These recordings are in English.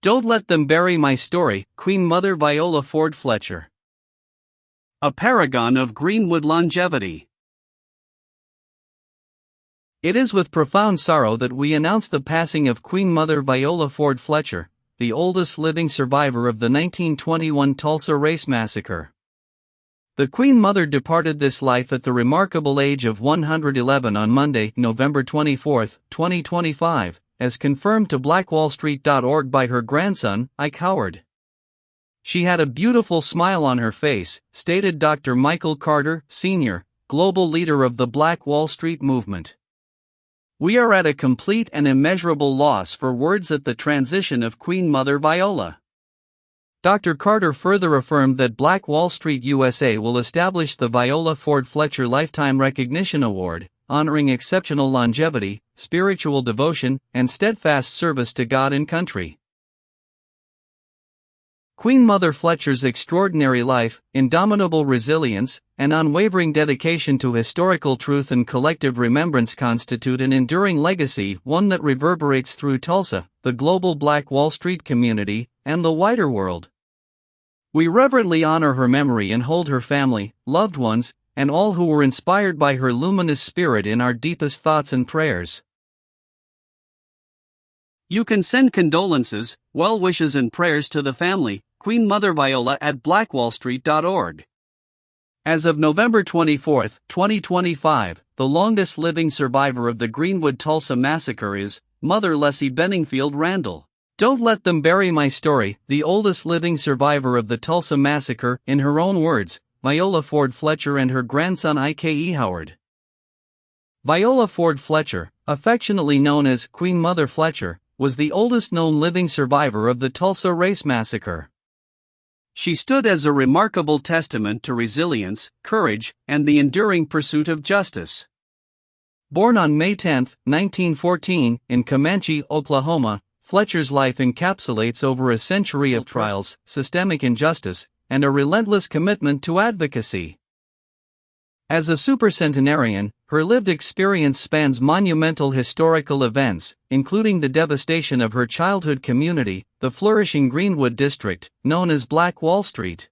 Don't Let Them Bury My Story, Queen Mother Viola Ford Fletcher. A paragon of Greenwood longevity. It is with profound sorrow that we announce the passing of Queen Mother Viola Ford Fletcher, the oldest living survivor of the 1921 Tulsa Race Massacre. The Queen Mother departed this life at the remarkable age of 111 on Monday, November 24, 2025, as confirmed to blackwallstreet.org by her grandson, Ike Howard. She had a beautiful smile on her face, stated Dr. Michael Carter, Sr., global leader of the Black Wall Street movement. We are at a complete and immeasurable loss for words at the transition of Queen Mother Viola. Dr. Carter further affirmed that Black Wall Street USA will establish the Viola Ford Fletcher Lifetime Recognition Award, honoring exceptional longevity, spiritual devotion, and steadfast service to God and country. Queen Mother Fletcher's extraordinary life, indomitable resilience, and unwavering dedication to historical truth and collective remembrance constitute an enduring legacy, one that reverberates through Tulsa, the global Black Wall Street community, and the wider world. We reverently honor her memory and hold her family, loved ones, and all who were inspired by her luminous spirit in our deepest thoughts and prayers. You can send condolences, well wishes and prayers to the family, Queen Mother Viola at blackwallstreet.org. As of November 24, 2025, the longest living survivor of the Greenwood Tulsa Massacre is Mother Lessie Benningfield Randle. Don't Let Them Bury My Story, the oldest living survivor of the Tulsa Massacre, in her own words, Viola Ford Fletcher and her grandson Ike Howard. Viola Ford Fletcher, affectionately known as Queen Mother Fletcher, was the oldest known living survivor of the Tulsa Race Massacre. She stood as a remarkable testament to resilience, courage, and the enduring pursuit of justice. Born on May 10, 1914, in Comanche, Oklahoma, Fletcher's life encapsulates over a century of trials, systemic injustice, and a relentless commitment to advocacy. As a supercentenarian, her lived experience spans monumental historical events, including the devastation of her childhood community, the flourishing Greenwood district, known as Black Wall Street.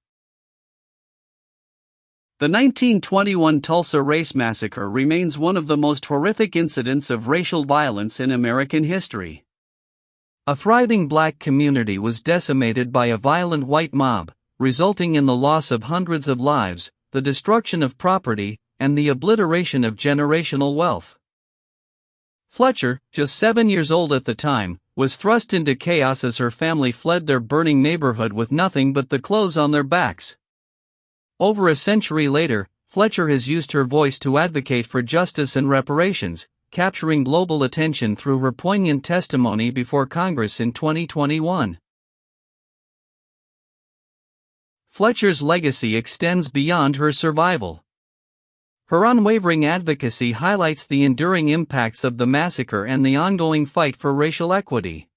The 1921 Tulsa Race Massacre remains one of the most horrific incidents of racial violence in American history. A thriving black community was decimated by a violent white mob, resulting in the loss of hundreds of lives, the destruction of property, and the obliteration of generational wealth. Fletcher, just 7 years old at the time, was thrust into chaos as her family fled their burning neighborhood with nothing but the clothes on their backs. Over a century later, Fletcher has used her voice to advocate for justice and reparations, capturing global attention through her poignant testimony before Congress in 2021. Fletcher's legacy extends beyond her survival. Her unwavering advocacy highlights the enduring impacts of the massacre and the ongoing fight for racial equity.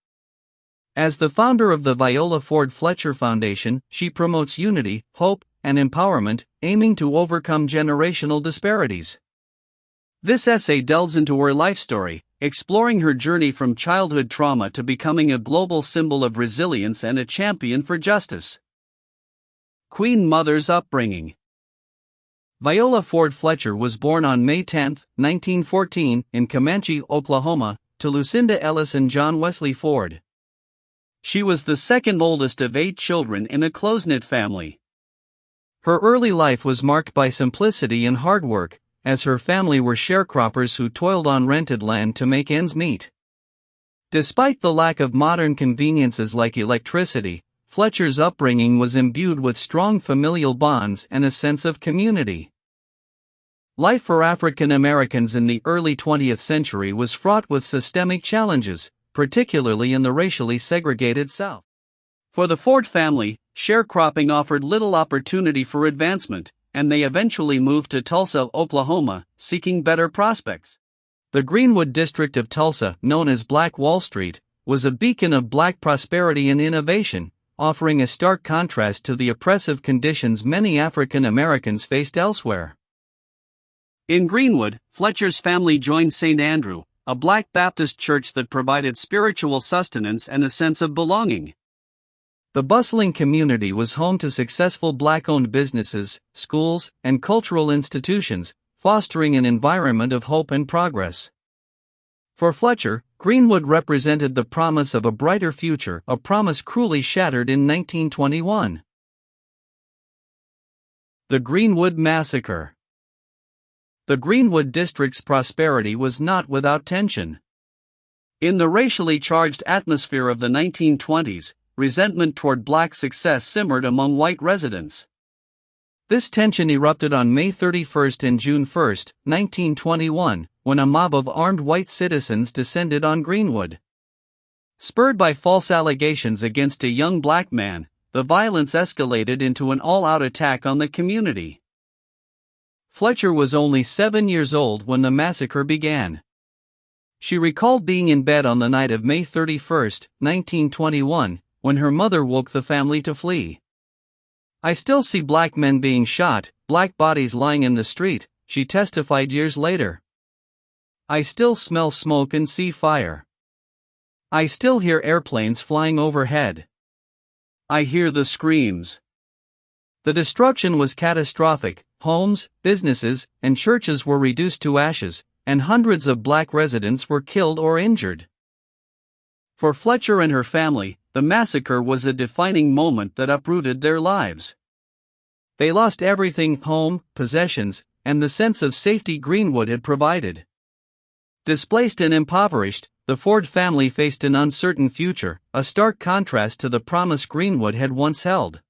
As the founder of the Viola Ford Fletcher Foundation, she promotes unity, hope, and empowerment, aiming to overcome generational disparities. This essay delves into her life story, exploring her journey from childhood trauma to becoming a global symbol of resilience and a champion for justice. Queen Mother's upbringing. Viola Ford Fletcher was born on May 10, 1914, in Comanche, Oklahoma, to Lucinda Ellis and John Wesley Ford. She was the second oldest of 8 children in a close-knit family. Her early life was marked by simplicity and hard work, as her family were sharecroppers who toiled on rented land to make ends meet. Despite the lack of modern conveniences like electricity, Fletcher's upbringing was imbued with strong familial bonds and a sense of community. Life for African Americans in the early 20th century was fraught with systemic challenges, particularly in the racially segregated South. For the Ford family, sharecropping offered little opportunity for advancement, and they eventually moved to Tulsa, Oklahoma, seeking better prospects. The Greenwood district of Tulsa, known as Black Wall Street, was a beacon of black prosperity and innovation, offering a stark contrast to the oppressive conditions many African Americans faced elsewhere. In Greenwood, Fletcher's family joined St. Andrew, a Black Baptist church that provided spiritual sustenance and a sense of belonging. The bustling community was home to successful black-owned businesses, schools, and cultural institutions, fostering an environment of hope and progress. For Fletcher, Greenwood represented the promise of a brighter future, a promise cruelly shattered in 1921. The Greenwood Massacre. The Greenwood district's prosperity was not without tension. In the racially charged atmosphere of the 1920s, resentment toward black success simmered among white residents. This tension erupted on May 31 and June 1, 1921, when a mob of armed white citizens descended on Greenwood. Spurred by false allegations against a young black man, the violence escalated into an all-out attack on the community. Fletcher was only 7 years old when the massacre began. She recalled being in bed on the night of May 31, 1921, when her mother woke the family to flee. "I still see black men being shot, black bodies lying in the street," she testified years later. "I still smell smoke and see fire. I still hear airplanes flying overhead. I hear the screams." The destruction was catastrophic. Homes, businesses, and churches were reduced to ashes, and hundreds of black residents were killed or injured. For Fletcher and her family, the massacre was a defining moment that uprooted their lives. They lost everything: home, possessions, and the sense of safety Greenwood had provided. Displaced and impoverished, the Ford family faced an uncertain future, a stark contrast to the promise Greenwood had once held.